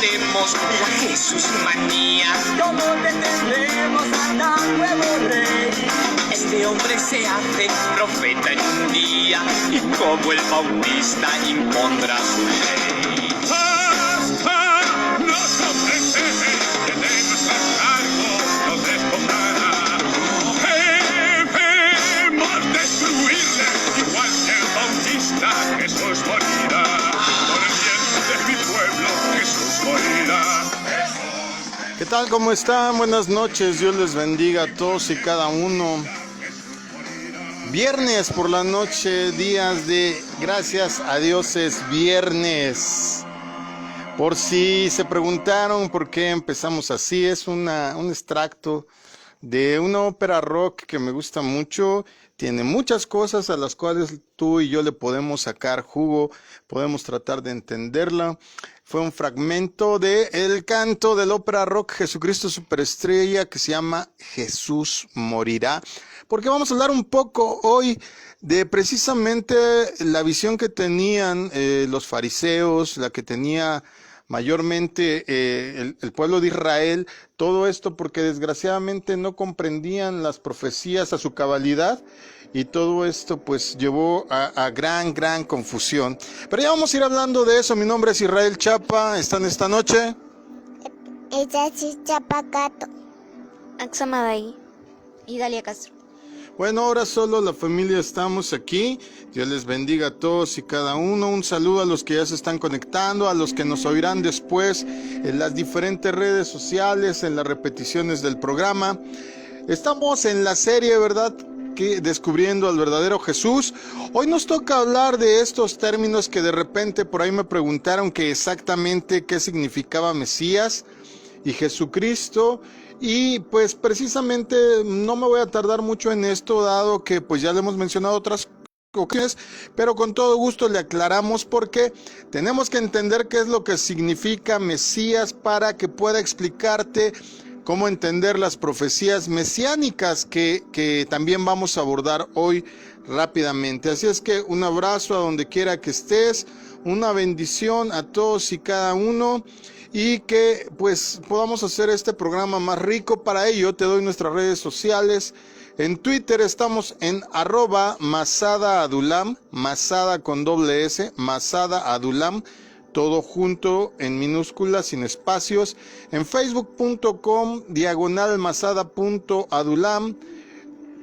combatemos la Jesús manía. ¿Cómo detendremos a tan nuevo rey? Este hombre se hace profeta en un día y como el Bautista impondrá su ley. ¡Basta! ¡Nos ofrecen que tengas a cargo, nos despojará! ¡Debemos destruirle! Igual que el Bautista, Jesús morirá. Por el bien de mi pueblo, Jesús morirá. ¿Qué tal? ¿Cómo están? Buenas noches. Dios les bendiga a todos y cada uno. Viernes por la noche, días de gracias a Dios es viernes. Por si se preguntaron por qué empezamos así, es un extracto de una ópera rock que me gusta mucho. Tiene muchas cosas a las cuales tú y yo le podemos sacar jugo, podemos tratar de entenderla. Fue un fragmento del canto del ópera rock Jesucristo Superestrella que se llama Jesús morirá. Porque vamos a hablar un poco hoy de precisamente la visión que tenían los fariseos, la que tenía mayormente el pueblo de Israel, todo esto porque desgraciadamente no comprendían las profecías a su cabalidad y todo esto pues llevó a gran confusión. Pero ya vamos a ir hablando de eso. Mi nombre es Israel Chapa, ¿están esta noche? Es Chapacato. Axamaday y Dalia Castro. Bueno, ahora solo la familia estamos aquí. Dios les bendiga a todos y cada uno. Un saludo a los que ya se están conectando, a los que nos oirán después en las diferentes redes sociales, en las repeticiones del programa. Estamos en la serie, ¿verdad?, que descubriendo al verdadero Jesús. Hoy nos toca hablar de estos términos que de repente por ahí me preguntaron que exactamente qué significaba Mesías y Jesucristo. Y pues precisamente no me voy a tardar mucho en esto, dado que pues ya le hemos mencionado otras ocasiones, pero con todo gusto le aclaramos porque tenemos que entender qué es lo que significa Mesías para que pueda explicarte cómo entender las profecías mesiánicas que también vamos a abordar hoy rápidamente. Así es que un abrazo a donde quiera que estés, una bendición a todos y cada uno. Y que pues podamos hacer este programa más rico. Para ello te doy nuestras redes sociales. En Twitter estamos en @MasadaAdulam, Masada con doble S, MasadaAdulam, todo junto en minúsculas, sin espacios. En facebook.com/masada.adulam.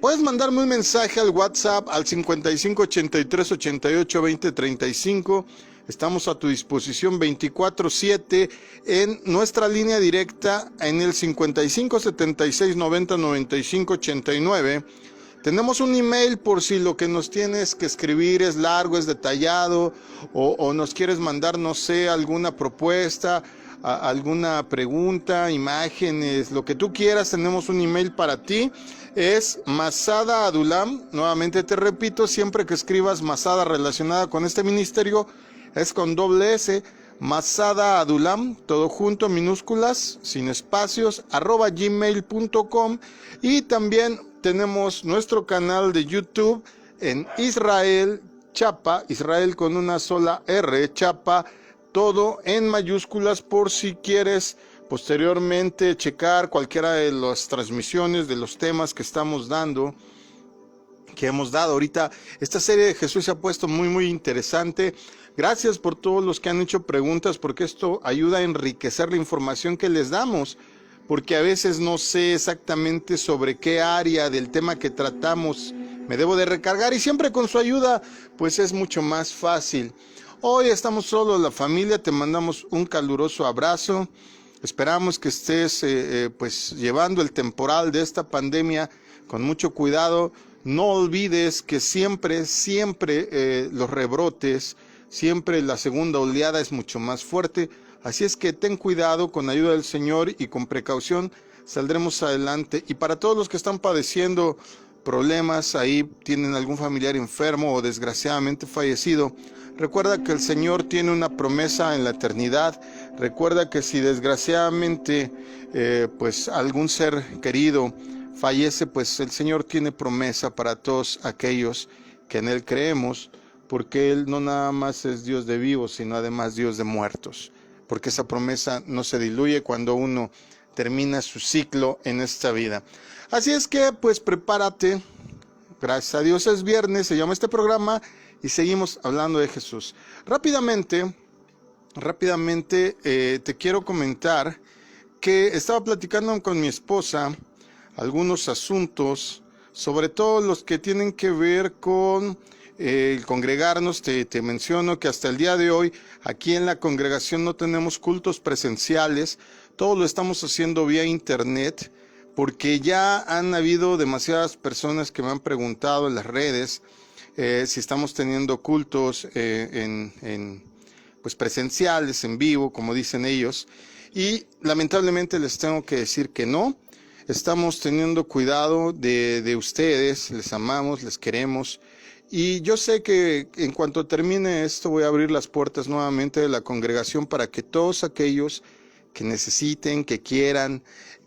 Puedes mandarme un mensaje al WhatsApp al 55 83 88 20 35. Estamos a tu disposición 24/7 en nuestra línea directa en el 55 76 90 95 89. Tenemos un email por si lo que nos tienes que escribir es largo, es detallado o nos quieres mandar, no sé, alguna propuesta, alguna pregunta, imágenes, lo que tú quieras. Tenemos un email para ti. Es MasadaAdulam. Nuevamente te repito, siempre que escribas Masada relacionada con este ministerio, es con doble S, MasadaAdulam, todo junto, minúsculas, sin espacios, @gmail.com. Y también tenemos nuestro canal de YouTube en Israel Chapa, Israel con una sola R, Chapa, todo en mayúsculas, por si quieres posteriormente checar cualquiera de las transmisiones, de los temas que estamos dando, que hemos dado ahorita. Esta serie de Jesús se ha puesto muy interesante. Gracias por todos los que han hecho preguntas, porque esto ayuda a enriquecer la información que les damos, porque a veces no sé exactamente sobre qué área del tema que tratamos me debo de recargar, y siempre con su ayuda pues es mucho más fácil. Hoy estamos solo la familia, te mandamos un caluroso abrazo. Esperamos que estés pues llevando el temporal de esta pandemia con mucho cuidado. No olvides que siempre los rebrotes, siempre la segunda oleada es mucho más fuerte. Así es que ten cuidado, con ayuda del Señor y con precaución saldremos adelante. Y para todos los que están padeciendo problemas, ahí tienen algún familiar enfermo o desgraciadamente fallecido, recuerda que el Señor tiene una promesa en la eternidad. Recuerda que si desgraciadamente pues algún ser querido fallece, pues el Señor tiene promesa para todos aquellos que en Él creemos, porque Él no nada más es Dios de vivos, sino además Dios de muertos. porque esa promesa no se diluye cuando uno termina su ciclo en esta vida. Así es que pues prepárate. Gracias a Dios es viernes, se llama este programa y seguimos hablando de Jesús. Rápidamente te quiero comentar que estaba platicando con mi esposa algunos asuntos, sobre todo los que tienen que ver con el congregarnos. Te menciono que hasta el día de hoy aquí en la congregación no tenemos cultos presenciales, todo lo estamos haciendo vía internet, porque ya han habido demasiadas personas que me han preguntado en las redes si estamos teniendo cultos pues presenciales, en vivo, como dicen ellos, y lamentablemente les tengo que decir que no. Estamos teniendo cuidado de ustedes, les amamos, les queremos, y yo sé que en cuanto termine esto voy a abrir las puertas nuevamente de la congregación para que todos aquellos que necesiten, que quieran,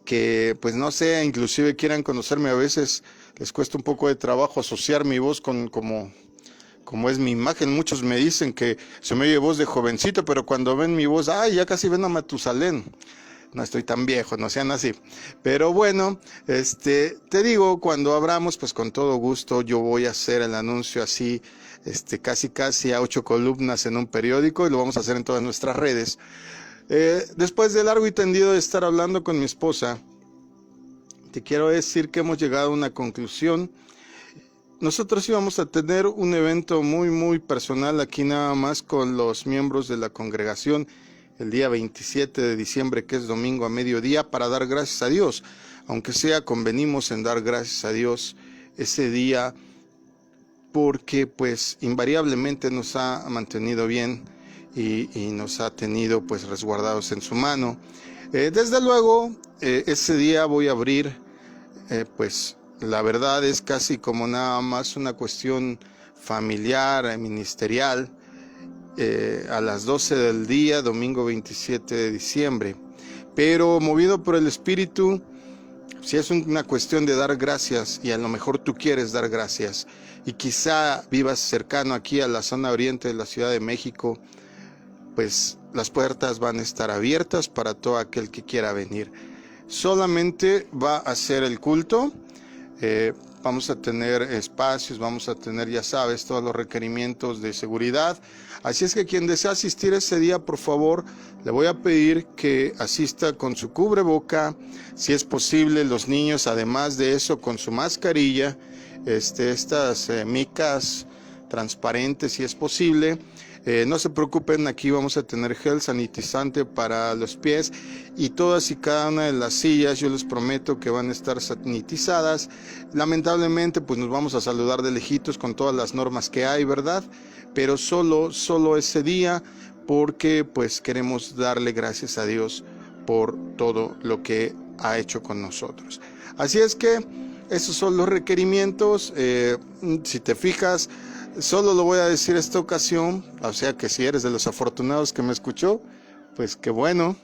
que pues no sé, inclusive quieran conocerme. A veces les cuesta un poco de trabajo asociar mi voz con como es mi imagen. Muchos me dicen que se me oye voz de jovencito, pero cuando ven mi voz, ¡ay, ya casi ven a Matusalén! No estoy tan viejo, no sean así. Pero bueno, te digo, cuando abramos, pues con todo gusto yo voy a hacer el anuncio así, casi a 8 columnas en un periódico, y lo vamos a hacer en todas nuestras redes. Después de largo y tendido de estar hablando con mi esposa, te quiero decir que hemos llegado a una conclusión. Nosotros íbamos a tener un evento muy personal aquí nada más con los miembros de la congregación el día 27 de diciembre, que es domingo a mediodía, para dar gracias a Dios. Aunque sea, convenimos en dar gracias a Dios ese día, porque pues invariablemente nos ha mantenido bien y nos ha tenido pues resguardados en su mano. Desde luego, ese día voy a abrir, pues la verdad es casi como nada más una cuestión familiar, ministerial, a las 12 del día, domingo 27 de diciembre. Pero movido por el Espíritu, si es una cuestión de dar gracias, y a lo mejor tú quieres dar gracias, y quizá vivas cercano aquí a la zona oriente de la Ciudad de México, pues las puertas van a estar abiertas para todo aquel que quiera venir. Solamente va a ser el culto. Vamos a tener espacios, vamos a tener, ya sabes, todos los requerimientos de seguridad. Así es que quien desea asistir ese día, por favor, le voy a pedir que asista con su cubreboca, si es posible, los niños, además de eso, con su mascarilla, estas micas transparentes, si es posible. No se preocupen, aquí vamos a tener gel sanitizante para los pies, y todas y cada una de las sillas, yo les prometo que van a estar sanitizadas. Lamentablemente pues nos vamos a saludar de lejitos con todas las normas que hay, ¿verdad? Pero solo ese día, porque pues queremos darle gracias a Dios por todo lo que ha hecho con nosotros. Así es que esos son los requerimientos. Si te fijas, solo lo voy a decir esta ocasión, o sea que si eres de los afortunados que me escuchó, pues qué bueno,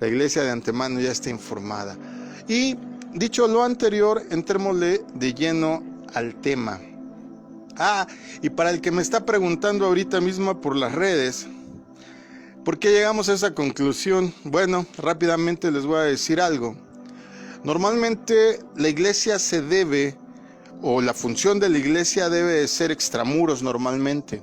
la iglesia de antemano ya está informada. Y dicho lo anterior, entrémosle de lleno al tema. Y para el que me está preguntando ahorita mismo por las redes, ¿por qué llegamos a esa conclusión? Bueno, rápidamente les voy a decir algo. Normalmente la iglesia se debe, o la función de la iglesia debe de ser extramuros normalmente.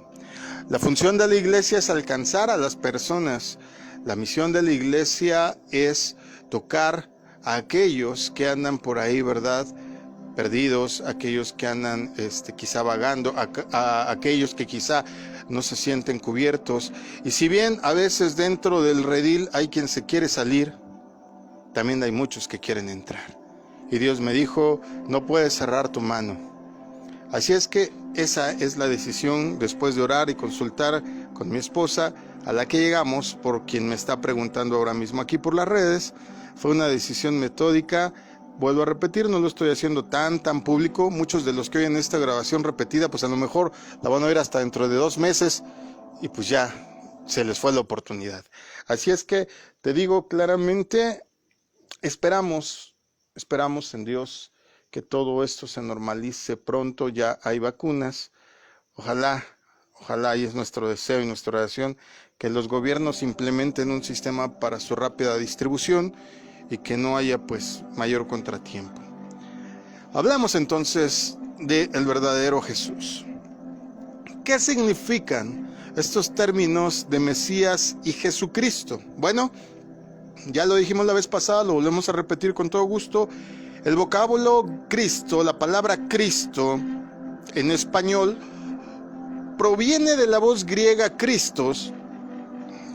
La función de la iglesia es alcanzar a las personas. La misión de la iglesia es tocar a aquellos que andan por ahí, ¿verdad?, perdidos, aquellos que andan quizá vagando, a aquellos que quizá no se sienten cubiertos. Y si bien a veces dentro del redil hay quien se quiere salir, también hay muchos que quieren entrar. Y Dios me dijo, no puedes cerrar tu mano. Así es que esa es la decisión, después de orar y consultar con mi esposa, a la que llegamos, por quien me está preguntando ahora mismo aquí por las redes. Fue una decisión metódica. Vuelvo a repetir, no lo estoy haciendo tan público. Muchos de los que oyen esta grabación repetida, pues a lo mejor la van a oír hasta dentro de 2 meses, y pues ya se les fue la oportunidad. Así es que te digo claramente, esperamos en Dios que todo esto se normalice pronto. Ya hay vacunas. Ojalá Ojalá, y es nuestro deseo y nuestra oración, que los gobiernos implementen un sistema para su rápida distribución y que no haya pues mayor contratiempo. Hablamos entonces del verdadero Jesús. ¿Qué significan estos términos de Mesías y Jesucristo? Bueno, ya lo dijimos la vez pasada, lo volvemos a repetir con todo gusto. El vocábulo Cristo, la palabra Cristo en español, proviene de la voz griega Christos,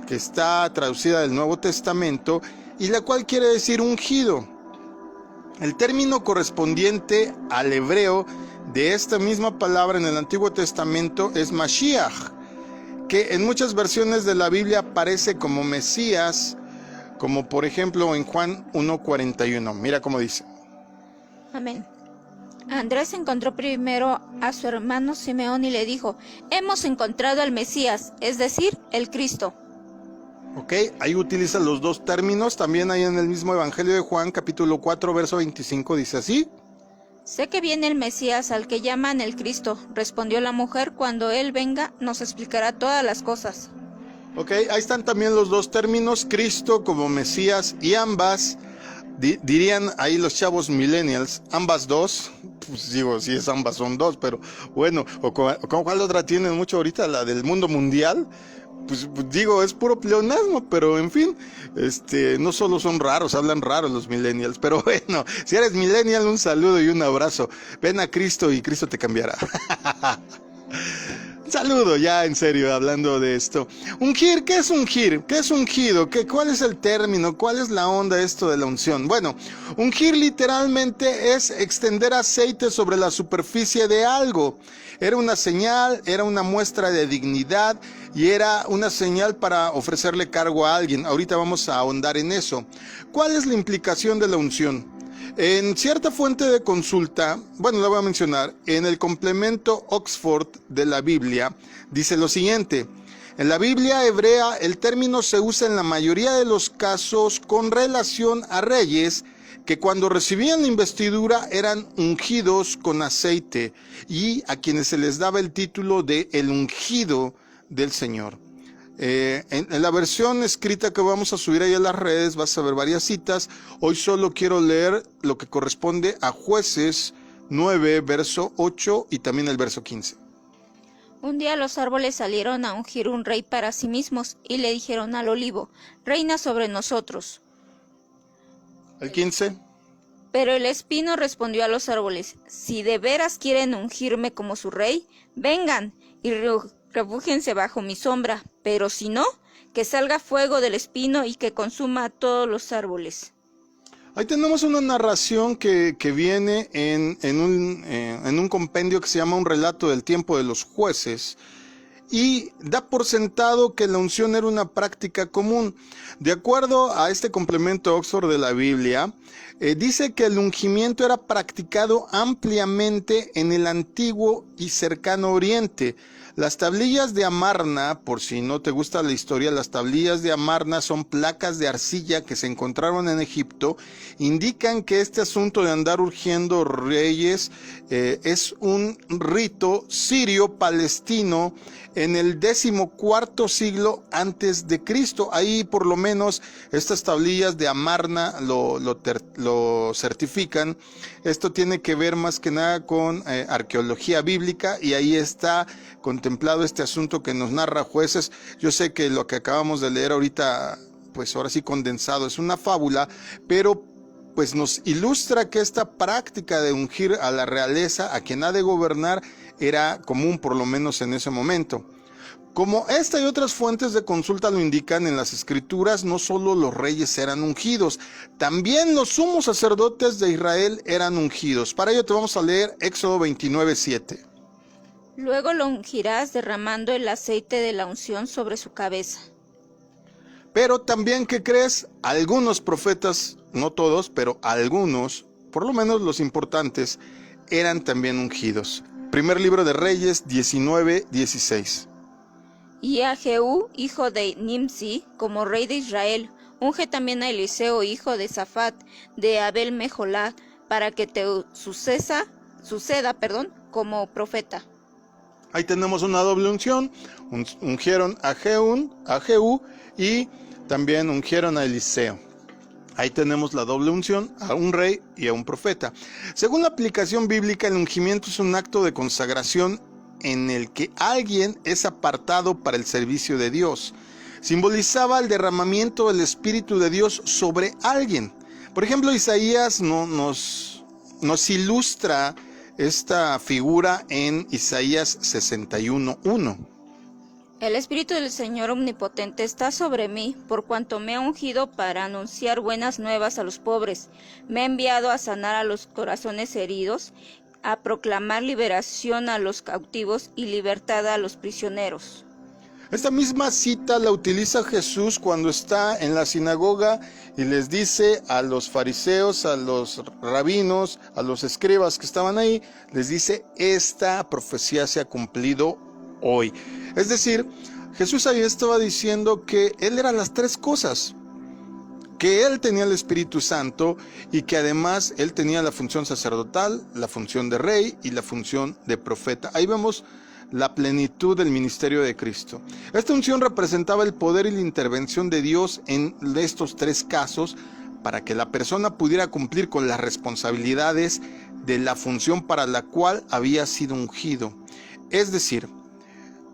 que está traducida del Nuevo Testamento, y la cual quiere decir ungido. El término correspondiente al hebreo de esta misma palabra en el Antiguo Testamento es Mashiach, que en muchas versiones de la Biblia aparece como Mesías, como por ejemplo en Juan 1:41. Mira cómo dice. Amén. Andrés encontró primero a su hermano Simeón y le dijo: hemos encontrado al Mesías, es decir, el Cristo. Ok, ahí utiliza los dos términos. También ahí en el mismo Evangelio de Juan, capítulo 4, verso 25, dice así. Sé que viene el Mesías, al que llaman el Cristo, respondió la mujer. Cuando él venga, nos explicará todas las cosas. Ok, ahí están también los dos términos, Cristo como Mesías, y ambas, dirían ahí los chavos millennials, ambas dos, pues digo, si es ambas son dos, pero bueno, o con cuál otra tienen mucho ahorita, la del mundo mundial. Pues digo, es puro pleonasmo, pero en fin, no solo son raros, hablan raros los millennials, pero bueno, si eres millennial, un saludo y un abrazo. Ven a Cristo y Cristo te cambiará. Un saludo, ya en serio, hablando de esto. Ungir, ¿qué es ungir? ¿Qué es ungido? ¿Cuál es el término? ¿Cuál es la onda esto de la unción? Bueno, ungir literalmente es extender aceite sobre la superficie de algo. Era una señal, era una muestra de dignidad y era una señal para ofrecerle cargo a alguien. Ahorita vamos a ahondar en eso. ¿Cuál es la implicación de la unción? En cierta fuente de consulta, bueno, la voy a mencionar, en el complemento Oxford de la Biblia, dice lo siguiente: en la Biblia hebrea el término se usa en la mayoría de los casos con relación a reyes que cuando recibían la investidura eran ungidos con aceite y a quienes se les daba el título de el ungido del Señor. En la versión escrita que vamos a subir ahí a las redes vas a ver varias citas. Hoy solo quiero leer lo que corresponde a Jueces 9, verso 8 y también el verso 15. Un día los árboles salieron a ungir un rey para sí mismos y le dijeron al olivo: reina sobre nosotros. El 15. Pero el espino respondió a los árboles: si de veras quieren ungirme como su rey, vengan y refúgiense bajo mi sombra, pero si no, que salga fuego del espino y que consuma a todos los árboles. Ahí tenemos una narración que viene en un compendio que se llama Un relato del tiempo de los jueces, y da por sentado que la unción era una práctica común. De acuerdo a este complemento Oxford de la Biblia, dice que el ungimiento era practicado ampliamente en el antiguo y cercano Oriente. Las tablillas de Amarna, por si no te gusta la historia, las tablillas de Amarna son placas de arcilla que se encontraron en Egipto, indican que este asunto de andar urgiendo reyes es un rito sirio-palestino en el 14 siglo antes de Cristo. Ahí por lo menos estas tablillas de Amarna lo certifican. Esto tiene que ver más que nada con arqueología bíblica, y ahí está contemplado este asunto que nos narra Jueces. Yo sé que lo que acabamos de leer ahorita, pues ahora sí condensado, es una fábula, pero pues nos ilustra que esta práctica de ungir a la realeza, a quien ha de gobernar, era común por lo menos en ese momento. Como esta y otras fuentes de consulta lo indican en las escrituras, no solo los reyes eran ungidos, también los sumos sacerdotes de Israel eran ungidos. Para ello te vamos a leer Éxodo 29:7. Luego lo ungirás derramando el aceite de la unción sobre su cabeza. Pero también, ¿qué crees? Algunos profetas, no todos, pero algunos, por lo menos los importantes, eran también ungidos. Primer libro de Reyes 19:16. Y a Jehú, hijo de Nimsi, como rey de Israel, unge también a Eliseo, hijo de Safat, de Abel Mejolá, para que te suceda, como profeta. Ahí tenemos una doble unción, ungieron a Jehú y también ungieron a Eliseo. Ahí tenemos la doble unción, a un rey y a un profeta. Según la aplicación bíblica, el ungimiento es un acto de consagración en el que alguien es apartado para el servicio de Dios. Simbolizaba el derramamiento del Espíritu de Dios sobre alguien. Por ejemplo, Isaías nos ilustra esta figura en Isaías 61:1. El Espíritu del Señor Omnipotente está sobre mí, por cuanto me ha ungido para anunciar buenas nuevas a los pobres. Me ha enviado a sanar a los corazones heridos, a proclamar liberación a los cautivos y libertad a los prisioneros. Esta misma cita la utiliza Jesús cuando está en la sinagoga y les dice a los fariseos, a los rabinos, a los escribas que estaban ahí, les dice: esta profecía se ha cumplido hoy. Es decir, Jesús ahí estaba diciendo que Él era las tres cosas, que Él tenía el Espíritu Santo y que además Él tenía la función sacerdotal, la función de rey y la función de profeta. Ahí vemos la plenitud del ministerio de Cristo. Esta unción representaba el poder y la intervención de Dios en estos tres casos para que la persona pudiera cumplir con las responsabilidades de la función para la cual había sido ungido. Es decir,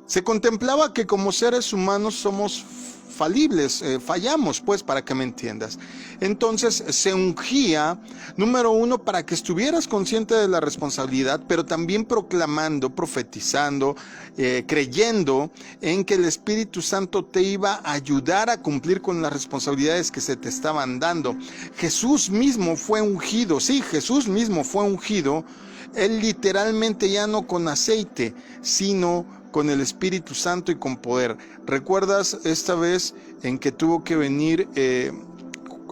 se contemplaba que como seres humanos somos falibles, fallamos, pues, para que me entiendas. Entonces se ungía, número uno, para que estuvieras consciente de la responsabilidad, pero también proclamando, profetizando, creyendo en que el Espíritu Santo te iba a ayudar a cumplir con las responsabilidades que se te estaban dando. Jesús mismo fue ungido, sí, Jesús mismo fue ungido, Él literalmente ya no con aceite, sino con el Espíritu Santo y con poder. ¿Recuerdas esta vez en que tuvo que venir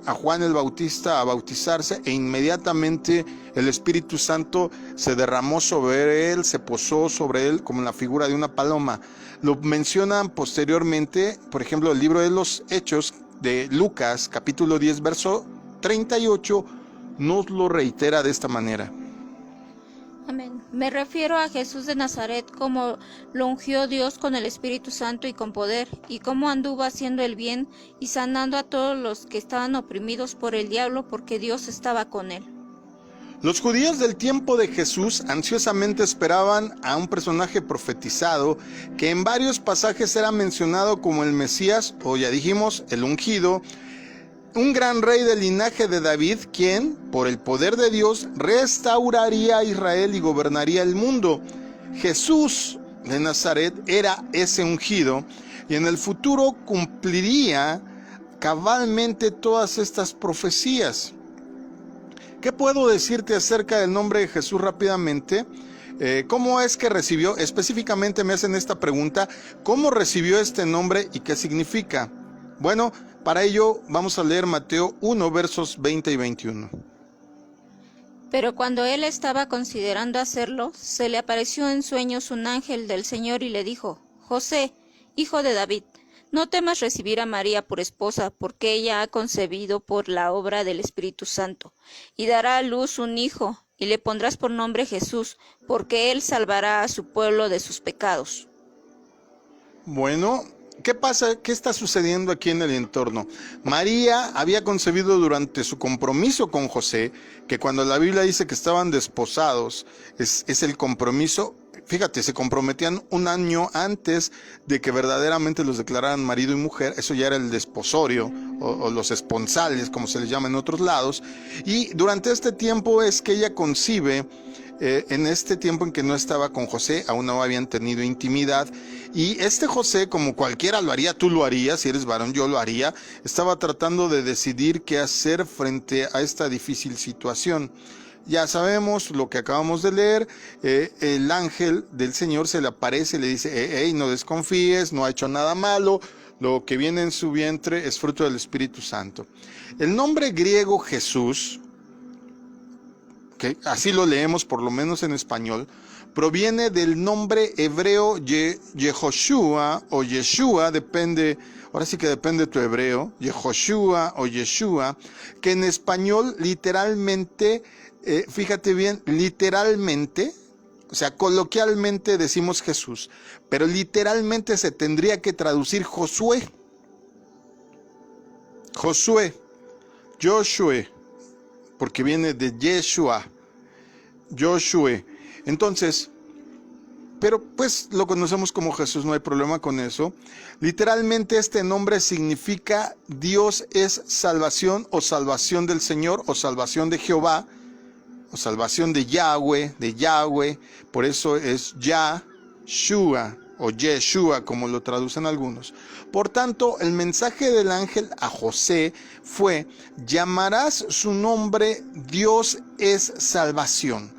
a Juan el Bautista a bautizarse e inmediatamente el Espíritu Santo se derramó sobre él, se posó sobre él como en la figura de una paloma? Lo mencionan posteriormente, por ejemplo, el libro de los Hechos de Lucas, capítulo 10, verso 38, nos lo reitera de esta manera. Amén. Me refiero a Jesús de Nazaret, como lo ungió Dios con el Espíritu Santo y con poder, y cómo anduvo haciendo el bien y sanando a todos los que estaban oprimidos por el diablo, porque Dios estaba con él. Los judíos del tiempo de Jesús ansiosamente esperaban a un personaje profetizado que en varios pasajes era mencionado como el Mesías, o ya dijimos, el ungido, un gran rey del linaje de David, quien, por el poder de Dios, restauraría a Israel y gobernaría el mundo. Jesús de Nazaret era ese ungido y en el futuro cumpliría cabalmente todas estas profecías. ¿Qué puedo decirte acerca del nombre de Jesús rápidamente? ¿Cómo es que recibió? Específicamente me hacen esta pregunta: ¿cómo recibió este nombre y qué significa? Bueno, para ello vamos a leer Mateo 1, versos 20 y 21. Pero cuando él estaba considerando hacerlo, se le apareció en sueños un ángel del Señor y le dijo: José, hijo de David, no temas recibir a María por esposa, porque ella ha concebido por la obra del Espíritu Santo, y dará a luz un hijo, y le pondrás por nombre Jesús, porque él salvará a su pueblo de sus pecados. Bueno, ¿qué pasa? ¿Qué está sucediendo aquí en el entorno? María había concebido durante su compromiso con José, que cuando la Biblia dice que estaban desposados, es el compromiso. Fíjate, se comprometían un año antes de que verdaderamente los declararan marido y mujer. Eso ya era el desposorio o los esponsales, como se les llama en otros lados. Y durante este tiempo es que ella concibe, en este tiempo en que no estaba con José, aún no habían tenido intimidad. Y este José, como cualquiera lo haría, tú lo harías, si eres varón yo lo haría, estaba tratando de decidir qué hacer frente a esta difícil situación. Ya sabemos lo que acabamos de leer, el ángel del Señor se le aparece y le dice: hey, no desconfíes, no ha hecho nada malo, lo que viene en su vientre es fruto del Espíritu Santo. El nombre griego Jesús, que así lo leemos por lo menos en español, proviene del nombre hebreo Yehoshua o Yeshua, depende, ahora sí que depende tu hebreo, Yehoshua o Yeshua, que en español literalmente, fíjate bien, literalmente O sea, coloquialmente decimos Jesús, pero literalmente se tendría que traducir Josué. Josué, Josué, porque viene de Yeshua, Josué. Entonces, pero pues lo conocemos como Jesús, no hay problema con eso. Literalmente este nombre significa Dios es salvación o salvación del Señor o salvación de Jehová o salvación de Yahweh, por eso es Yahshua o Yeshua como lo traducen algunos. Por tanto, el mensaje del ángel a José fue: llamarás su nombre Dios es salvación,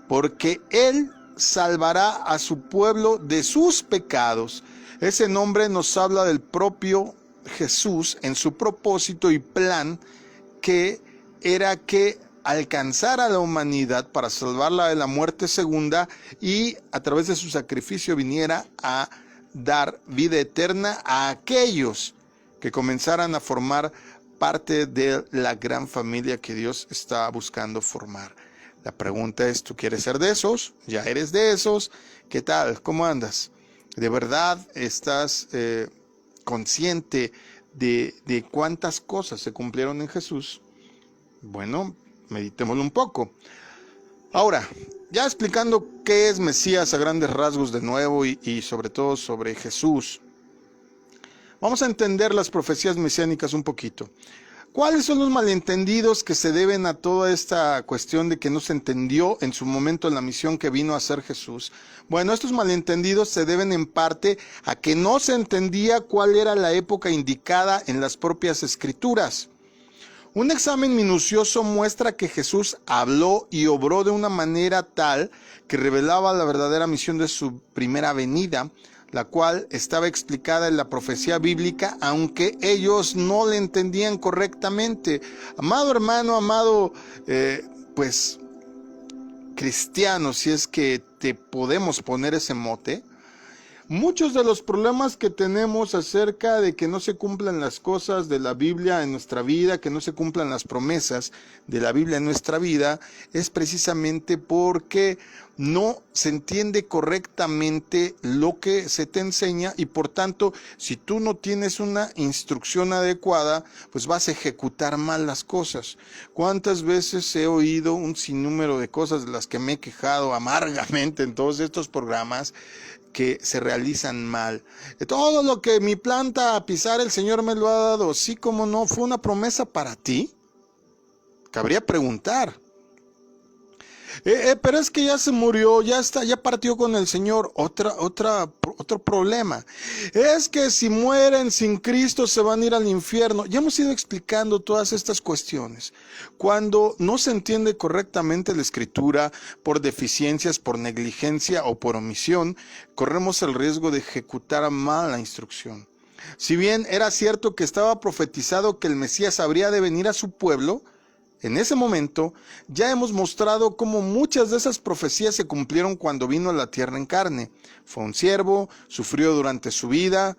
porque él salvará a su pueblo de sus pecados. Ese nombre nos habla del propio Jesús en su propósito y plan, que era que alcanzara a la humanidad para salvarla de la muerte segunda y a través de su sacrificio viniera a dar vida eterna a aquellos que comenzaran a formar parte de la gran familia que Dios está buscando formar. La pregunta es, ¿tú quieres ser de esos? ¿Ya eres de esos? ¿Qué tal? ¿Cómo andas? ¿De verdad estás consciente de cuántas cosas se cumplieron en Jesús? Bueno, meditémoslo un poco. Ahora, ya explicando qué es Mesías a grandes rasgos de nuevo y sobre todo sobre Jesús, vamos a entender las profecías mesiánicas un poquito. ¿Cuáles son los malentendidos que se deben a toda esta cuestión de que no se entendió en su momento la misión que vino a hacer Jesús? Bueno, estos malentendidos se deben en parte a que no se entendía cuál era la época indicada en las propias Escrituras. Un examen minucioso muestra que Jesús habló y obró de una manera tal que revelaba la verdadera misión de su primera venida, la cual estaba explicada en la profecía bíblica, aunque ellos no le entendían correctamente. Amado hermano, amado cristiano, si es que te podemos poner ese mote, muchos de los problemas que tenemos acerca de que no se cumplan las cosas de la Biblia en nuestra vida, que no se cumplan las promesas de la Biblia en nuestra vida, es precisamente porque no se entiende correctamente lo que se te enseña y por tanto, si tú no tienes una instrucción adecuada, pues vas a ejecutar mal las cosas. ¿Cuántas veces he oído un sinnúmero de cosas de las que me he quejado amargamente en todos estos programas que se realizan mal? Todo lo que mi planta a pisar el Señor me lo ha dado. Sí, como no, fue una promesa para ti. Cabría preguntar. Pero es que ya se murió, ya partió con el Señor. Otro problema. Es que si mueren sin Cristo se van a ir al infierno. Ya hemos ido explicando todas estas cuestiones. Cuando no se entiende correctamente la Escritura, por deficiencias, por negligencia o por omisión, corremos el riesgo de ejecutar mal la instrucción. Si bien era cierto que estaba profetizado que el Mesías habría de venir a su pueblo, en ese momento ya hemos mostrado cómo muchas de esas profecías se cumplieron cuando vino a la tierra en carne. Fue un siervo, sufrió durante su vida,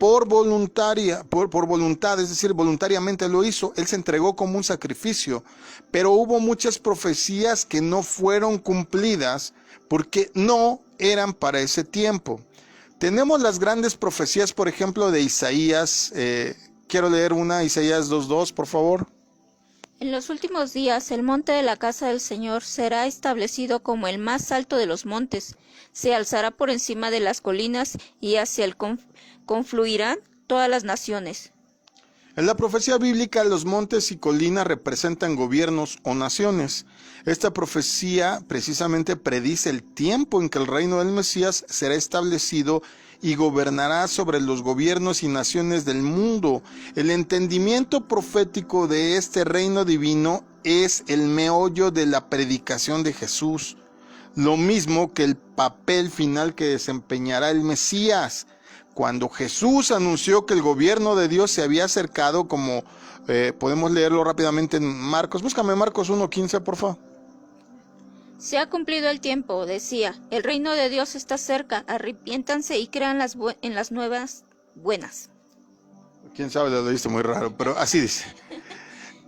por voluntad, es decir, voluntariamente lo hizo. Él se entregó como un sacrificio, pero hubo muchas profecías que no fueron cumplidas porque no eran para ese tiempo. Tenemos las grandes profecías, por ejemplo, de Isaías. Quiero leer una, Isaías 2:2, por favor. En los últimos días el monte de la casa del Señor será establecido como el más alto de los montes, se alzará por encima de las colinas y hacia él confluirán todas las naciones. En la profecía bíblica, los montes y colinas representan gobiernos o naciones. Esta profecía precisamente predice el tiempo en que el reino del Mesías será establecido y gobernará sobre los gobiernos y naciones del mundo. El entendimiento profético de este reino divino es el meollo de la predicación de Jesús, lo mismo que el papel final que desempeñará el Mesías. Cuando Jesús anunció que el gobierno de Dios se había acercado, como podemos leerlo rápidamente en Marcos. Búscame Marcos 1:15, por favor. Se ha cumplido el tiempo, decía, el reino de Dios está cerca, arrepiéntanse y crean en las nuevas buenas. Quién sabe, lo leíste muy raro, pero así dice.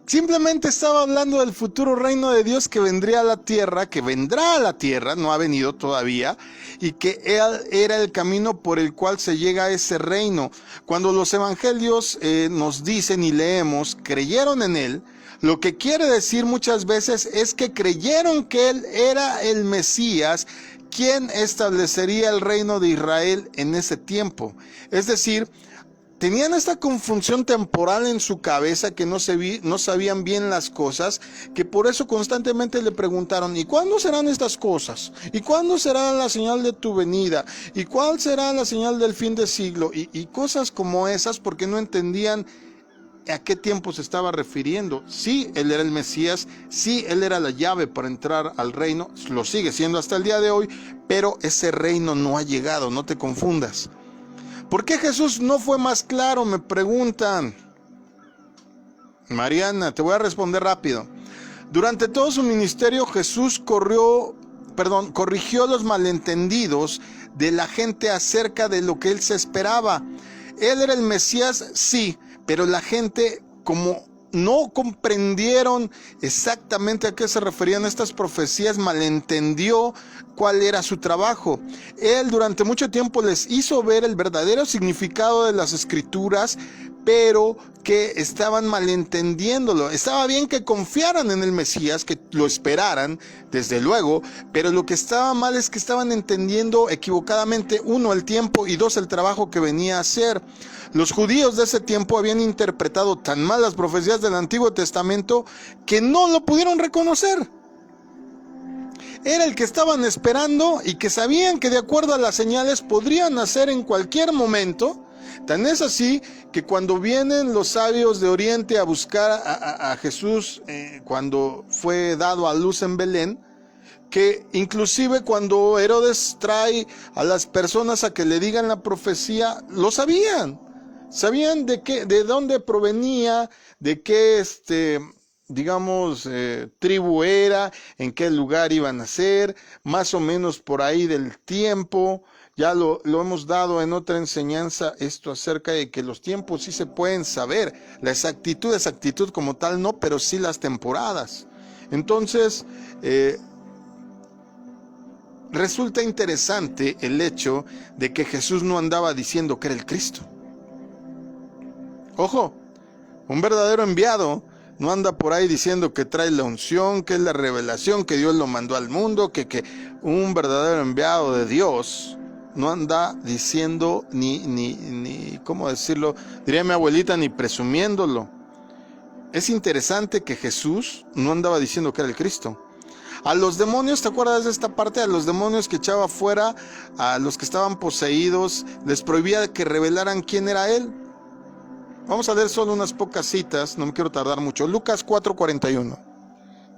Simplemente estaba hablando del futuro reino de Dios que vendría a la tierra, que vendrá a la tierra, no ha venido todavía, y que Él era el camino por el cual se llega a ese reino. Cuando los evangelios nos dicen y leemos, creyeron en Él, lo que quiere decir muchas veces es que creyeron que Él era el Mesías, quien establecería el reino de Israel en ese tiempo. Es decir, tenían esta confusión temporal en su cabeza, que no sabían bien las cosas, que por eso constantemente le preguntaron: ¿y cuándo serán estas cosas? ¿Y cuándo será la señal de tu venida? ¿Y cuál será la señal del fin de siglo? Y cosas como esas, porque no entendían a qué tiempo se estaba refiriendo. Sí, Él era el Mesías, sí, Él era la llave para entrar al reino, lo sigue siendo hasta el día de hoy, pero ese reino no ha llegado, no te confundas. ¿Por qué Jesús no fue más claro?, me preguntan. Mariana, te voy a responder rápido. Durante todo su ministerio, Jesús corrigió los malentendidos de la gente acerca de lo que Él se esperaba. Él era el Mesías, sí, pero la gente, como no comprendieron exactamente a qué se referían estas profecías, malentendió cuál era su trabajo. Él durante mucho tiempo les hizo ver el verdadero significado de las escrituras, pero que estaban malentendiéndolo. Estaba bien que confiaran en el Mesías, que lo esperaran, desde luego, pero lo que estaba mal es que estaban entendiendo equivocadamente, uno, el tiempo, y dos, el trabajo que venía a hacer. Los judíos de ese tiempo habían interpretado tan mal las profecías del Antiguo Testamento que no lo pudieron reconocer. Era el que estaban esperando y que sabían que de acuerdo a las señales podrían nacer en cualquier momento. Tan es así que cuando vienen los sabios de Oriente a buscar a Jesús, cuando fue dado a luz en Belén, que inclusive cuando Herodes trae a las personas a que le digan la profecía, lo sabían. Sabían de dónde provenía, de qué tribu era, en qué lugar iban a ser, más o menos por ahí del tiempo. Ya lo hemos dado en otra enseñanza, esto acerca de que los tiempos sí se pueden saber. La exactitud como tal no, pero sí las temporadas. Entonces, resulta interesante el hecho de que Jesús no andaba diciendo que era el Cristo. Ojo, un verdadero enviado no anda por ahí diciendo que trae la unción, que es la revelación, que Dios lo mandó al mundo, que un verdadero enviado de Dios no anda diciendo ni ¿cómo decirlo? Diría mi abuelita, ni presumiéndolo. Es interesante que Jesús no andaba diciendo que era el Cristo. A los demonios, ¿te acuerdas de esta parte? A los demonios que echaba fuera, a los que estaban poseídos, les prohibía que revelaran quién era Él. Vamos a leer solo unas pocas citas, no me quiero tardar mucho. Lucas 4:41.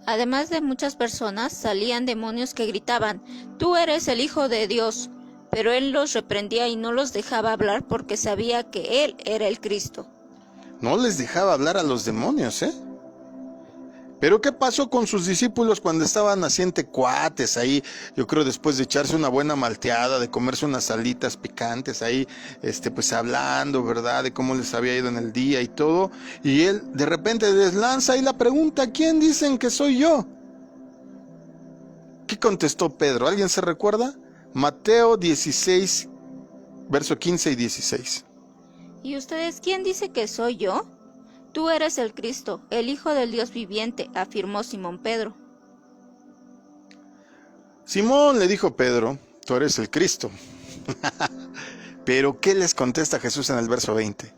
Además de muchas personas, salían demonios que gritaban: «Tú eres el Hijo de Dios». Pero Él los reprendía y no los dejaba hablar porque sabía que Él era el Cristo. No les dejaba hablar a los demonios, ¿eh? Pero ¿qué pasó con sus discípulos cuando estaban así cuates ahí? Yo creo después de echarse una buena malteada, de comerse unas alitas picantes ahí, pues hablando, ¿verdad? De cómo les había ido en el día y todo. Y Él de repente les lanza ahí la pregunta: ¿quién dicen que soy yo? ¿Qué contestó Pedro? ¿Alguien se recuerda? Mateo 16, verso 15 y 16. ¿Y ustedes quién dice que soy yo? Tú eres el Cristo, el Hijo del Dios viviente, afirmó Simón Pedro. Simón, le dijo Pedro, tú eres el Cristo. Pero ¿qué les contesta Jesús en el verso 20?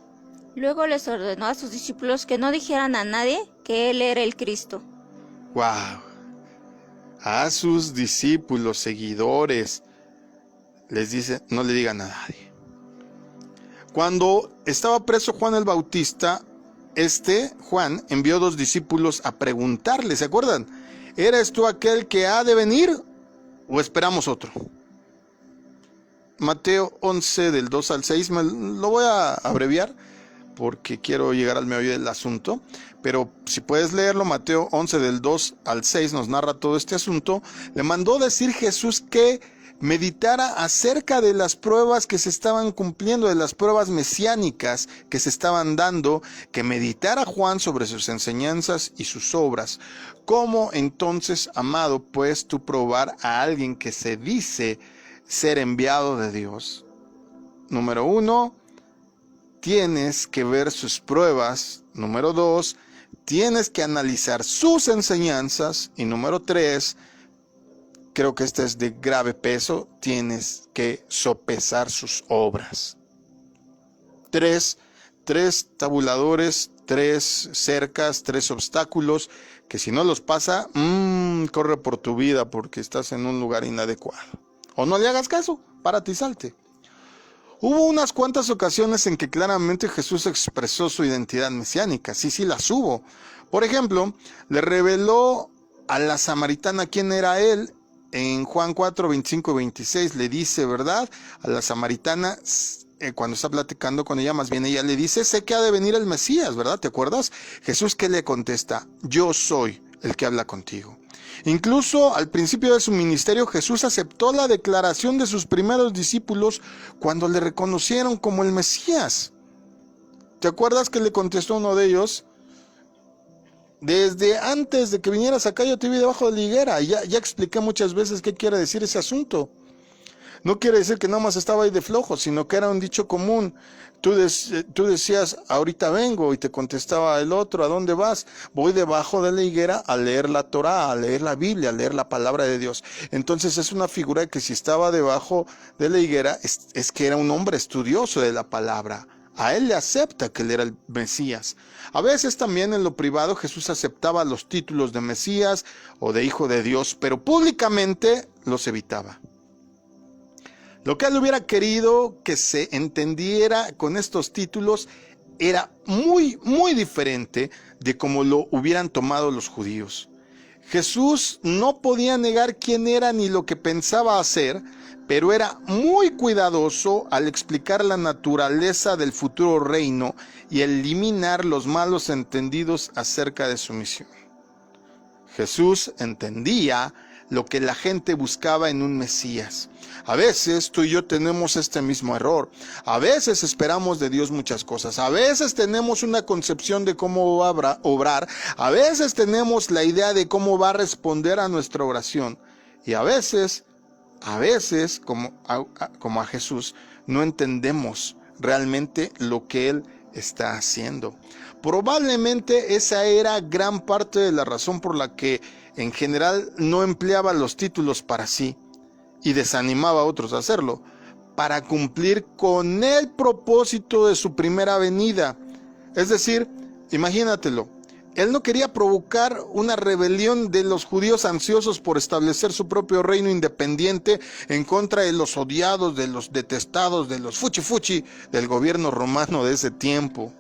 Luego les ordenó a sus discípulos que no dijeran a nadie que Él era el Cristo. ¡Wow! A sus discípulos, seguidores, les dice, no le digan a nadie. Cuando estaba preso Juan el Bautista, Juan envió 2 discípulos a preguntarle, ¿se acuerdan? ¿Eres tú aquel que ha de venir o esperamos otro? Mateo 11 del 2 al 6, lo voy a abreviar porque quiero llegar al meollo del asunto, pero si puedes leerlo, Mateo 11 del 2 al 6 nos narra todo este asunto. Le mandó decir Jesús que meditara acerca de las pruebas que se estaban cumpliendo, de las pruebas mesiánicas que se estaban dando, que meditara Juan sobre sus enseñanzas y sus obras. ¿Cómo entonces, amado, puedes tú probar a alguien que se dice ser enviado de Dios? Número 1, tienes que ver sus pruebas. Número 2, tienes que analizar sus enseñanzas. Y número 3, creo que este es de grave peso, tienes que sopesar sus obras. Tres tabuladores, 3 cercas, 3 obstáculos, que si no los pasa, corre por tu vida porque estás en un lugar inadecuado. O no le hagas caso, párate y salte. Hubo unas cuantas ocasiones en que claramente Jesús expresó su identidad mesiánica. Sí, las hubo. Por ejemplo, le reveló a la samaritana quién era él. En Juan 4, 25 y 26 le dice, ¿verdad? A la samaritana, cuando está platicando con ella, más bien ella le dice, sé que ha de venir el Mesías, ¿verdad? ¿Te acuerdas? Jesús, ¿qué le contesta? Yo soy el que habla contigo. Incluso al principio de su ministerio, Jesús aceptó la declaración de sus primeros discípulos cuando le reconocieron como el Mesías. ¿Te acuerdas que le contestó uno de ellos? Desde antes de que vinieras acá yo te vi debajo de la higuera. Ya expliqué muchas veces qué quiere decir ese asunto. No quiere decir que nada más estaba ahí de flojo, sino que era un dicho común. Tú decías, ahorita vengo, y te contestaba el otro, ¿a dónde vas? Voy debajo de la higuera a leer la Torá, a leer la Biblia, a leer la palabra de Dios. Entonces es una figura de que si estaba debajo de la higuera es que era un hombre estudioso de la palabra. A él le acepta que él era el Mesías. A veces también en lo privado Jesús aceptaba los títulos de Mesías o de Hijo de Dios, pero públicamente los evitaba. Lo que él hubiera querido que se entendiera con estos títulos era muy, muy diferente de cómo lo hubieran tomado los judíos. Jesús no podía negar quién era ni lo que pensaba hacer, pero era muy cuidadoso al explicar la naturaleza del futuro reino y eliminar los malos entendidos acerca de su misión. Jesús entendía lo que la gente buscaba en un Mesías. A veces tú y yo tenemos este mismo error. A veces esperamos de Dios muchas cosas. A veces tenemos una concepción de cómo va a obrar. A veces tenemos la idea de cómo va a responder a nuestra oración. Y a veces, como a Jesús, no entendemos realmente lo que Él está haciendo. Probablemente esa era gran parte de la razón por la que en general no empleaba los títulos para sí y desanimaba a otros a hacerlo, para cumplir con el propósito de su primera venida. Es decir, imagínatelo, él no quería provocar una rebelión de los judíos ansiosos por establecer su propio reino independiente en contra de los odiados, de los detestados, de los fuchi del gobierno romano de ese tiempo.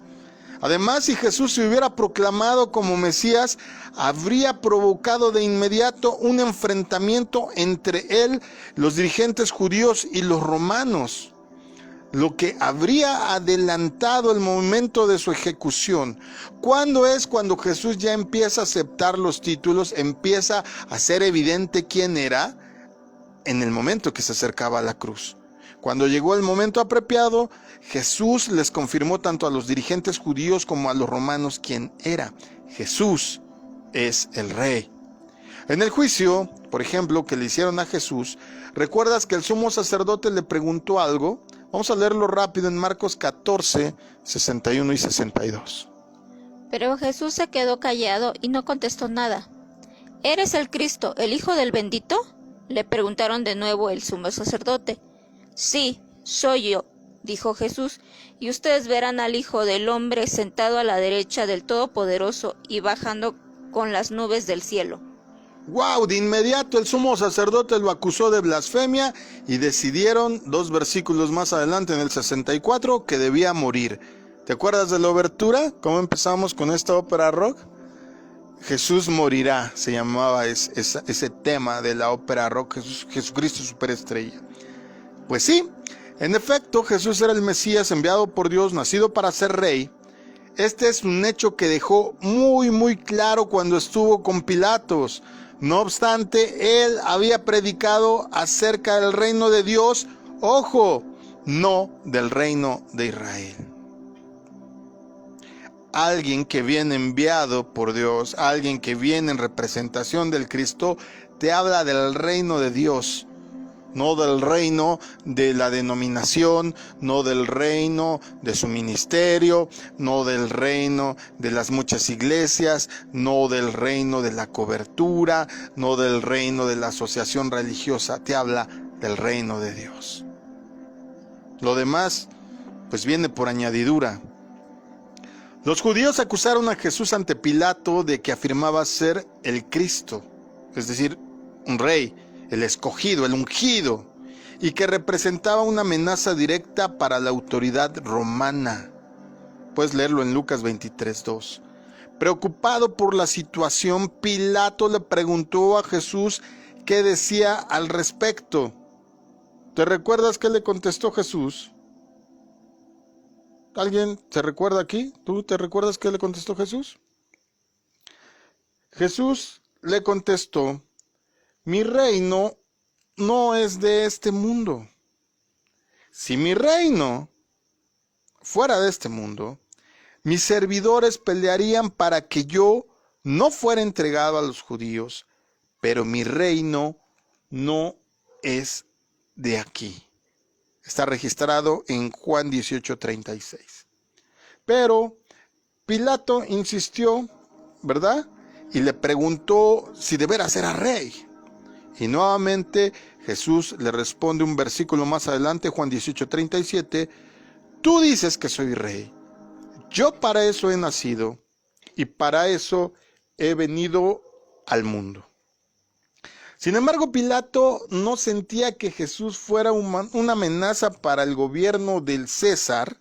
Además, si Jesús se hubiera proclamado como Mesías, habría provocado de inmediato un enfrentamiento entre él, los dirigentes judíos y los romanos, lo que habría adelantado el momento de su ejecución. ¿Cuándo es cuando Jesús ya empieza a aceptar los títulos, empieza a ser evidente quién era? En el momento que se acercaba a la cruz. Cuando llegó el momento apropiado, Jesús les confirmó tanto a los dirigentes judíos como a los romanos quién era. Jesús es el Rey. En el juicio, por ejemplo, que le hicieron a Jesús, ¿recuerdas que el sumo sacerdote le preguntó algo? Vamos a leerlo rápido en Marcos 14, 61 y 62. Pero Jesús se quedó callado y no contestó nada. ¿Eres el Cristo, el Hijo del Bendito?, le preguntaron de nuevo el sumo sacerdote. Sí, soy yo, dijo Jesús, y ustedes verán al Hijo del Hombre sentado a la derecha del Todopoderoso y bajando con las nubes del cielo. ¡Wow! De inmediato el sumo sacerdote lo acusó de blasfemia y decidieron, 2 versículos más adelante en el 64, que debía morir. ¿Te acuerdas de la obertura? ¿Cómo empezamos con esta ópera rock? Jesús morirá, se llamaba ese tema de la ópera rock, Jesucristo Superestrella. Pues sí, en efecto, Jesús era el Mesías enviado por Dios, nacido para ser rey. Este es un hecho que dejó muy, muy claro cuando estuvo con Pilatos. No obstante, él había predicado acerca del reino de Dios, ojo, no del reino de Israel. Alguien que viene enviado por Dios, alguien que viene en representación del Cristo, te habla del reino de Dios, no del reino de la denominación, no del reino de su ministerio, no del reino de las muchas iglesias, no del reino de la cobertura, no del reino de la asociación religiosa. Te habla del reino de Dios. Lo demás, pues viene por añadidura. Los judíos acusaron a Jesús ante Pilato de que afirmaba ser el Cristo, es decir, un rey, el escogido, el ungido, y que representaba una amenaza directa para la autoridad romana. Puedes leerlo en Lucas 23:2. Preocupado por la situación, Pilato le preguntó a Jesús qué decía al respecto. ¿Te recuerdas qué le contestó Jesús? ¿Alguien se recuerda aquí? ¿Tú te recuerdas qué le contestó Jesús? Jesús le contestó: mi reino no es de este mundo. Si mi reino fuera de este mundo, mis servidores pelearían para que yo no fuera entregado a los judíos, pero mi reino no es de aquí. Está registrado en Juan 18:36. Pero Pilato insistió, ¿verdad? Y le preguntó si de veras era rey. Y nuevamente Jesús le responde un versículo más adelante, Juan 18:37, tú dices que soy rey. Yo para eso he nacido y para eso he venido al mundo. Sin embargo, Pilato no sentía que Jesús fuera una amenaza para el gobierno del César,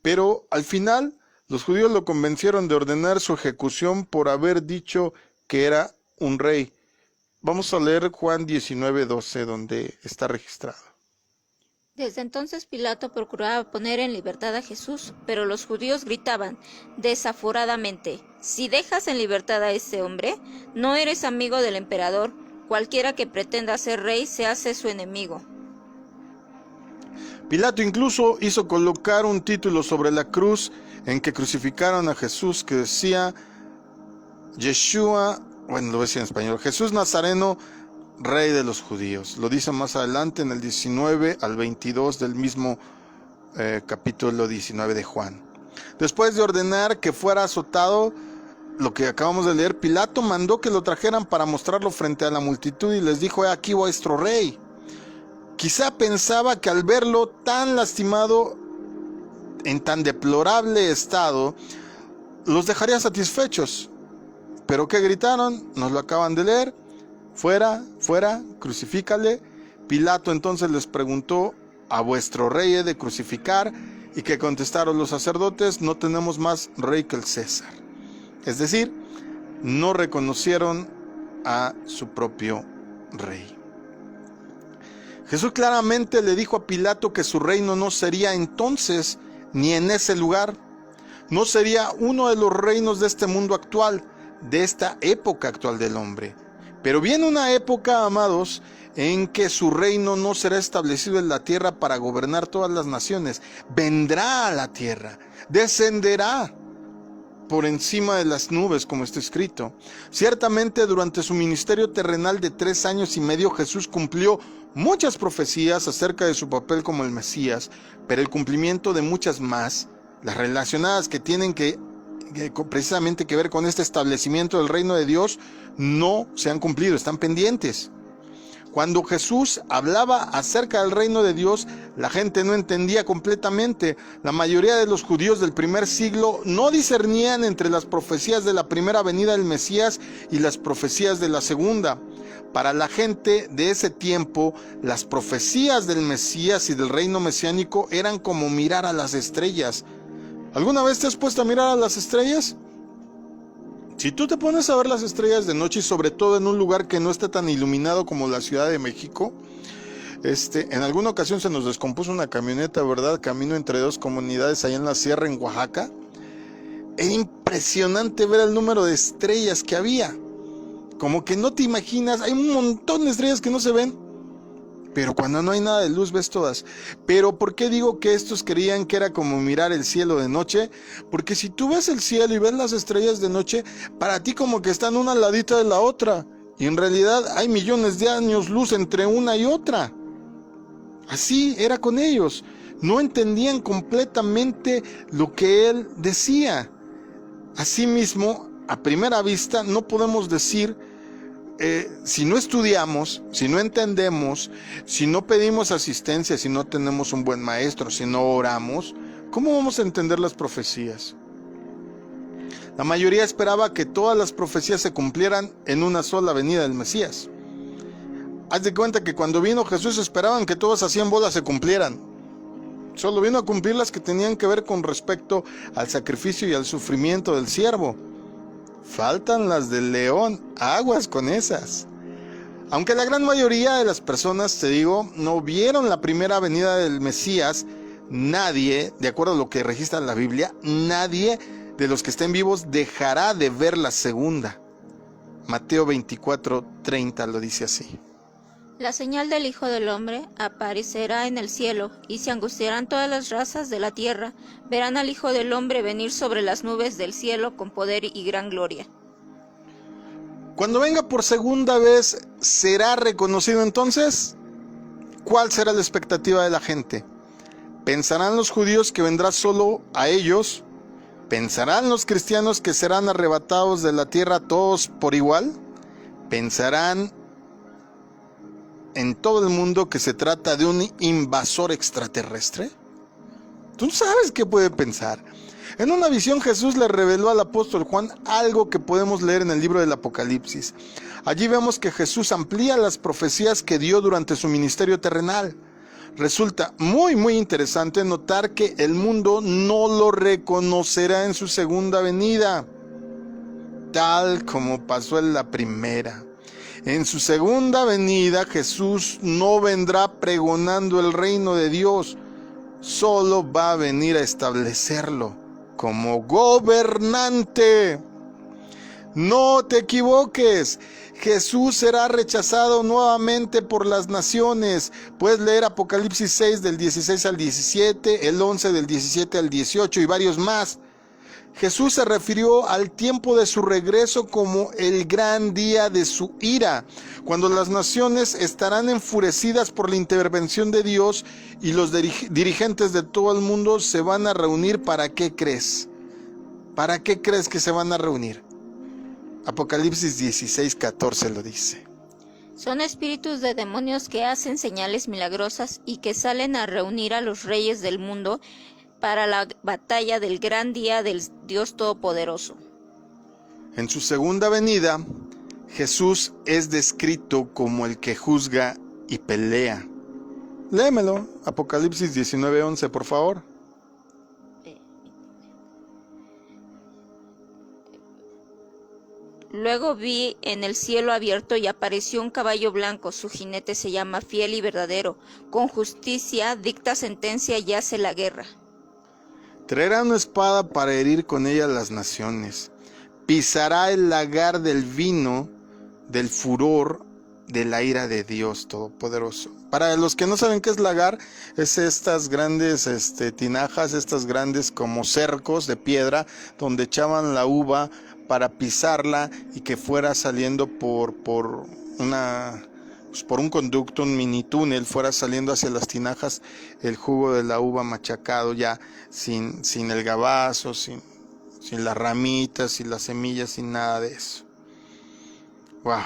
pero al final los judíos lo convencieron de ordenar su ejecución por haber dicho que era un rey. Vamos a leer Juan 19:12, donde está registrado. Desde entonces Pilato procuraba poner en libertad a Jesús, pero los judíos gritaban desaforadamente: si dejas en libertad a ese hombre, no eres amigo del emperador. Cualquiera que pretenda ser rey se hace su enemigo. Pilato incluso hizo colocar un título sobre la cruz en que crucificaron a Jesús que decía Yeshua, bueno, lo voy a decir en español, Jesús Nazareno, rey de los judíos. Lo dice más adelante en el 19 al 22 del mismo capítulo 19 de Juan. Después de ordenar que fuera azotado, lo que acabamos de leer, Pilato mandó que lo trajeran para mostrarlo frente a la multitud y les dijo: he aquí vuestro rey. Quizá pensaba que al verlo tan lastimado, en tan deplorable estado, los dejaría satisfechos. Pero ¿qué gritaron? Nos lo acaban de leer: fuera, fuera, crucifícale. Pilato entonces les preguntó: ¿a vuestro rey he de crucificar? Y que contestaron los sacerdotes: no tenemos más rey que el César. Es decir, no reconocieron a su propio rey. Jesús claramente le dijo a Pilato que su reino no sería entonces ni en ese lugar. No sería uno de los reinos de este mundo actual, de esta época actual del hombre. Pero viene una época, amados, en que su reino no será establecido en la tierra para gobernar todas las naciones. Vendrá a la tierra, descenderá por encima de las nubes, como está escrito. Ciertamente, durante su ministerio terrenal de 3 años y medio, Jesús cumplió muchas profecías acerca de su papel como el Mesías, pero el cumplimiento de muchas más, las relacionadas que tienen precisamente que ver con este establecimiento del reino de Dios, no se han cumplido, están pendientes. Cuando Jesús hablaba acerca del reino de Dios, la gente no entendía completamente. La mayoría de los judíos del primer siglo no discernían entre las profecías de la primera venida del Mesías y las profecías de la segunda. Para la gente de ese tiempo, las profecías del Mesías y del reino mesiánico eran como mirar a las estrellas. ¿Alguna vez te has puesto a mirar a las estrellas? Si tú te pones a ver las estrellas de noche y sobre todo en un lugar que no está tan iluminado como la Ciudad de México, en alguna ocasión se nos descompuso una camioneta, ¿verdad? Camino entre 2 comunidades allá en la sierra en Oaxaca. Era impresionante ver el número de estrellas que había. como que no te imaginas, hay un montón de estrellas que no se ven, pero cuando no hay nada de luz ves todas. Pero ¿por qué digo que estos creían que era como mirar el cielo de noche? Porque si tú ves el cielo y ves las estrellas de noche, para ti como que están una al ladito de la otra, y en realidad hay millones de años luz entre una y otra. Así era con ellos, no entendían completamente lo que él decía. Asimismo, a primera vista no podemos decir, si no estudiamos, si no entendemos, si no pedimos asistencia, si no tenemos un buen maestro, si no oramos, ¿cómo vamos a entender las profecías? La mayoría esperaba que todas las profecías se cumplieran en una sola venida del Mesías. Haz de cuenta que cuando vino Jesús esperaban que todas las 100 bodas se cumplieran. Solo vino a cumplir las que tenían que ver con respecto al sacrificio y al sufrimiento del siervo. Faltan las del león, aguas con esas. Aunque la gran mayoría de las personas, te digo, no vieron la primera venida del Mesías, nadie, de acuerdo a lo que registra la Biblia, nadie de los que estén vivos dejará de ver la segunda. Mateo 24:30 lo dice así. La señal del Hijo del Hombre aparecerá en el cielo, y se angustiarán todas las razas de la tierra. Verán al Hijo del Hombre venir sobre las nubes del cielo con poder y gran gloria. Cuando venga por segunda vez, ¿será reconocido entonces? ¿Cuál será la expectativa de la gente? ¿Pensarán los judíos que vendrá solo a ellos? ¿Pensarán los cristianos que serán arrebatados de la tierra todos por igual? ¿Pensarán en todo el mundo que se trata de un invasor extraterrestre? ¿Tú sabes qué puede pensar? En una visión Jesús le reveló al apóstol Juan algo que podemos leer en el libro del Apocalipsis. Allí vemos que Jesús amplía las profecías que dio durante su ministerio terrenal. Resulta muy interesante notar que el mundo no lo reconocerá en su segunda venida, tal como pasó en la primera. En su segunda venida Jesús no vendrá pregonando el reino de Dios, solo va a venir a establecerlo como gobernante. No te equivoques, Jesús será rechazado nuevamente por las naciones. Puedes leer Apocalipsis 6 del 16 al 17, el 11 del 17 al 18 y varios más. Jesús se refirió al tiempo de su regreso como el gran día de su ira, cuando las naciones estarán enfurecidas por la intervención de Dios y los dirigentes de todo el mundo se van a reunir. ¿Para qué crees? ¿Para qué crees que se van a reunir? Apocalipsis 16:14 lo dice. Son espíritus de demonios que hacen señales milagrosas y que salen a reunir a los reyes del mundo para la batalla del gran día del Dios Todopoderoso. En su segunda venida, Jesús es descrito como el que juzga y pelea. Léemelo, Apocalipsis 19:11, por favor. Luego vi en el cielo abierto y apareció un caballo blanco, su jinete se llama Fiel y Verdadero, con justicia dicta sentencia y hace la guerra. Traerá una espada para herir con ella las naciones. Pisará el lagar del vino, del furor, de la ira de Dios Todopoderoso. Para los que no saben qué es lagar, es estas grandes tinajas, estas grandes como cercos de piedra, donde echaban la uva para pisarla y que fuera saliendo por un conducto, un mini túnel, fuera saliendo hacia las tinajas el jugo de la uva machacado ya sin el gabazo, sin las ramitas, sin las semillas, sin nada de eso. Wow.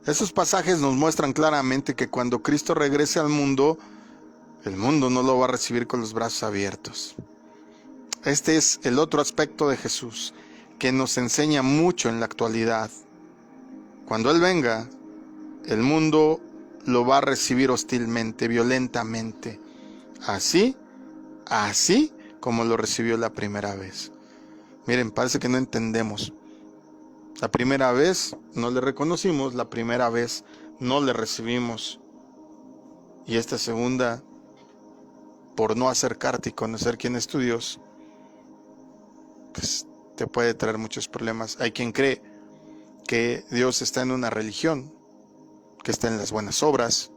Esos pasajes nos muestran claramente que cuando Cristo regrese al mundo, el mundo no lo va a recibir con los brazos abiertos. Este es el otro aspecto de Jesús que nos enseña mucho en la actualidad. Cuando Él venga, el mundo lo va a recibir hostilmente, violentamente, así como lo recibió la primera vez. Miren, parece que no entendemos. La primera vez no le reconocimos, la primera vez no le recibimos. Y esta segunda, por no acercarte y conocer quién es tu Dios, pues te puede traer muchos problemas. Hay quien cree que Dios está en una religión, que está en las buenas obras,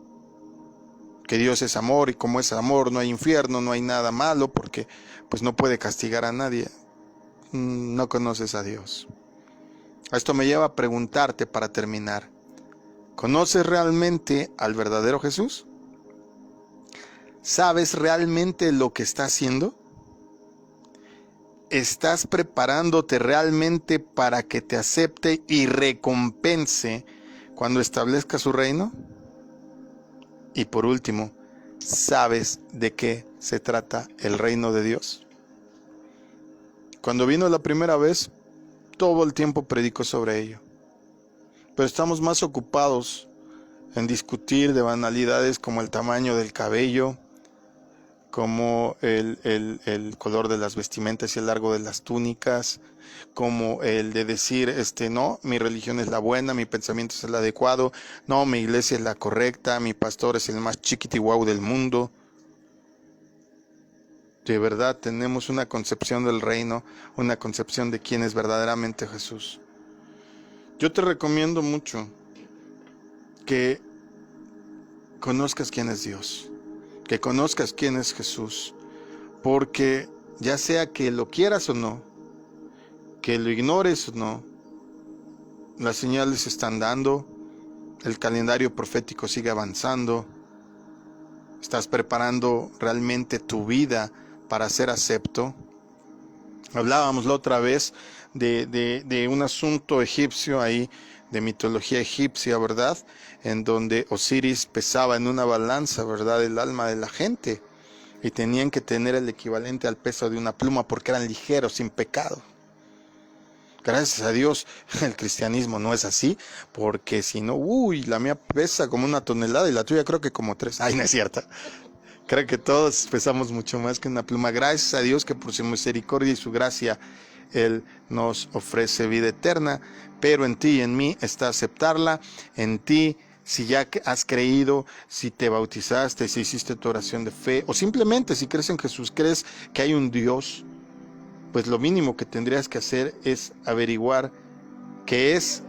que Dios es amor y como es amor no hay infierno, no hay nada malo porque pues no puede castigar a nadie. No conoces a Dios. Esto me lleva a preguntarte para terminar: ¿conoces realmente al verdadero Jesús? ¿Sabes realmente lo que está haciendo? ¿Estás preparándote realmente para que te acepte y recompense cuando establezca su reino? Y por último, ¿sabes de qué se trata el reino de Dios? Cuando vino la primera vez, todo el tiempo predicó sobre ello. Pero estamos más ocupados en discutir de banalidades como el tamaño del cabello, como el color de las vestimentas y el largo de las túnicas, como el de decir, no, mi religión es la buena, mi pensamiento es el adecuado, no, mi iglesia es la correcta, mi pastor es el más chiquitiguau del mundo. De verdad tenemos una concepción del reino, una concepción de quién es verdaderamente Jesús. Yo te recomiendo mucho que conozcas quién es Dios, que conozcas quién es Jesús, porque ya sea que lo quieras o no, que lo ignores o no, las señales se están dando, el calendario profético sigue avanzando, estás preparando realmente tu vida para ser acepto. Hablábamos la otra vez de un asunto egipcio ahí, de mitología egipcia, ¿verdad? En donde Osiris pesaba en una balanza, ¿verdad?, el alma de la gente, y tenían que tener el equivalente al peso de una pluma porque eran ligeros, sin pecado. Gracias a Dios el cristianismo no es así, porque si no, la mía pesa como 1 tonelada y la tuya creo que como 3. Ay, no es cierto. Creo que todos pesamos mucho más que una pluma. Gracias a Dios que por su misericordia y su gracia Él nos ofrece vida eterna, pero en ti y en mí está aceptarla. En ti, si ya has creído, si te bautizaste, si hiciste tu oración de fe, o simplemente si crees en Jesús, crees que hay un Dios, pues lo mínimo que tendrías que hacer es averiguar qué es,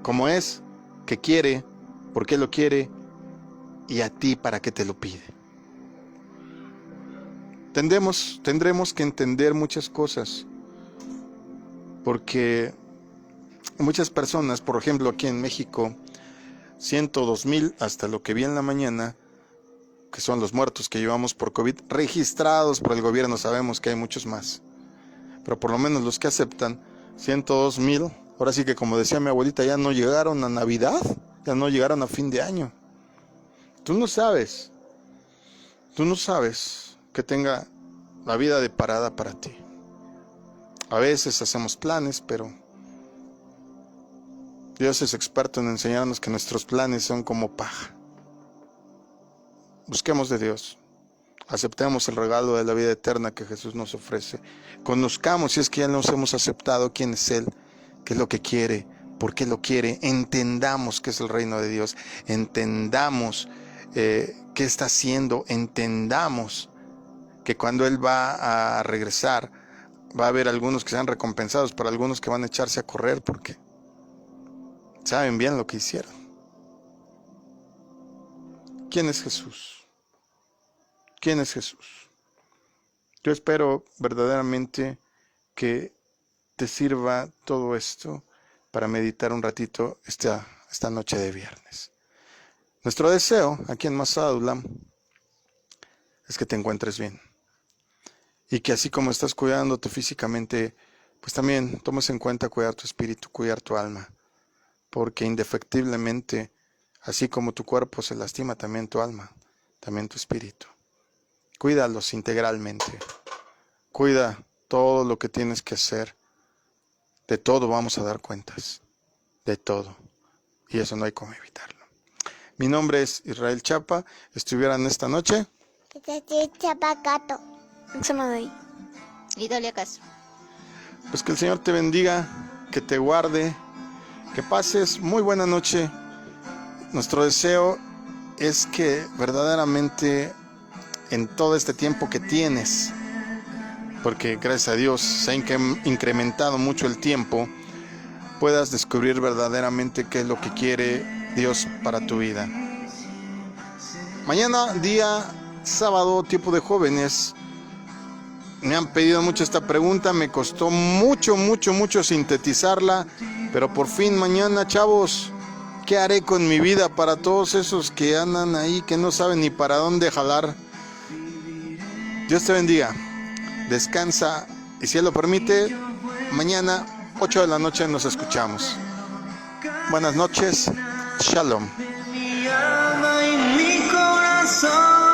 cómo es, qué quiere, por qué lo quiere y a ti para qué te lo pide. Tendremos que entender muchas cosas, porque muchas personas, por ejemplo aquí en México, 102,000 hasta lo que vi en la mañana, que son los muertos que llevamos por COVID, registrados por el gobierno, sabemos que hay muchos más, pero por lo menos los que aceptan, 102,000, ahora sí que como decía mi abuelita, ya no llegaron a Navidad, ya no llegaron a fin de año. Tú no sabes que tenga la vida deparada para ti. A veces hacemos planes, pero Dios es experto en enseñarnos que nuestros planes son como paja. Busquemos de Dios, aceptemos el regalo de la vida eterna que Jesús nos ofrece, conozcamos, si es que ya nos hemos aceptado, quién es Él, qué es lo que quiere, por qué lo quiere, entendamos qué es el reino de Dios, entendamos qué está haciendo, entendamos que cuando Él va a regresar va a haber algunos que sean recompensados, pero algunos que van a echarse a correr porque saben bien lo que hicieron. ¿Quién es Jesús? ¿Quién es Jesús? Yo espero verdaderamente que te sirva todo esto para meditar un ratito esta noche de viernes. Nuestro deseo aquí en Masada Adulam es que te encuentres bien y que así como estás cuidándote físicamente, pues también tomes en cuenta cuidar tu espíritu, cuidar tu alma, porque indefectiblemente, así como tu cuerpo se lastima, también tu alma, también tu espíritu. Cuídalos integralmente, cuida todo lo que tienes que hacer, de todo vamos a dar cuentas, de todo, y eso no hay cómo evitarlo. Mi nombre es Israel Chapa, estuvieran esta noche Chapacato. Axamaday. Y Dalia Castro. Pues que el Señor te bendiga, que te guarde, que pases muy buena noche. Nuestro deseo es que verdaderamente en todo este tiempo que tienes, porque gracias a Dios se ha incrementado mucho el tiempo, puedas descubrir verdaderamente qué es lo que quiere Dios para tu vida. Mañana, día sábado, tiempo de jóvenes. Me han pedido mucho esta pregunta, me costó mucho sintetizarla, pero por fin mañana, chavos, ¿qué haré con mi vida para todos esos que andan ahí, que no saben ni para dónde jalar? Dios te bendiga, descansa y si Él lo permite, mañana 8 de la noche nos escuchamos. Buenas noches, shalom. Mi alma y mi corazón.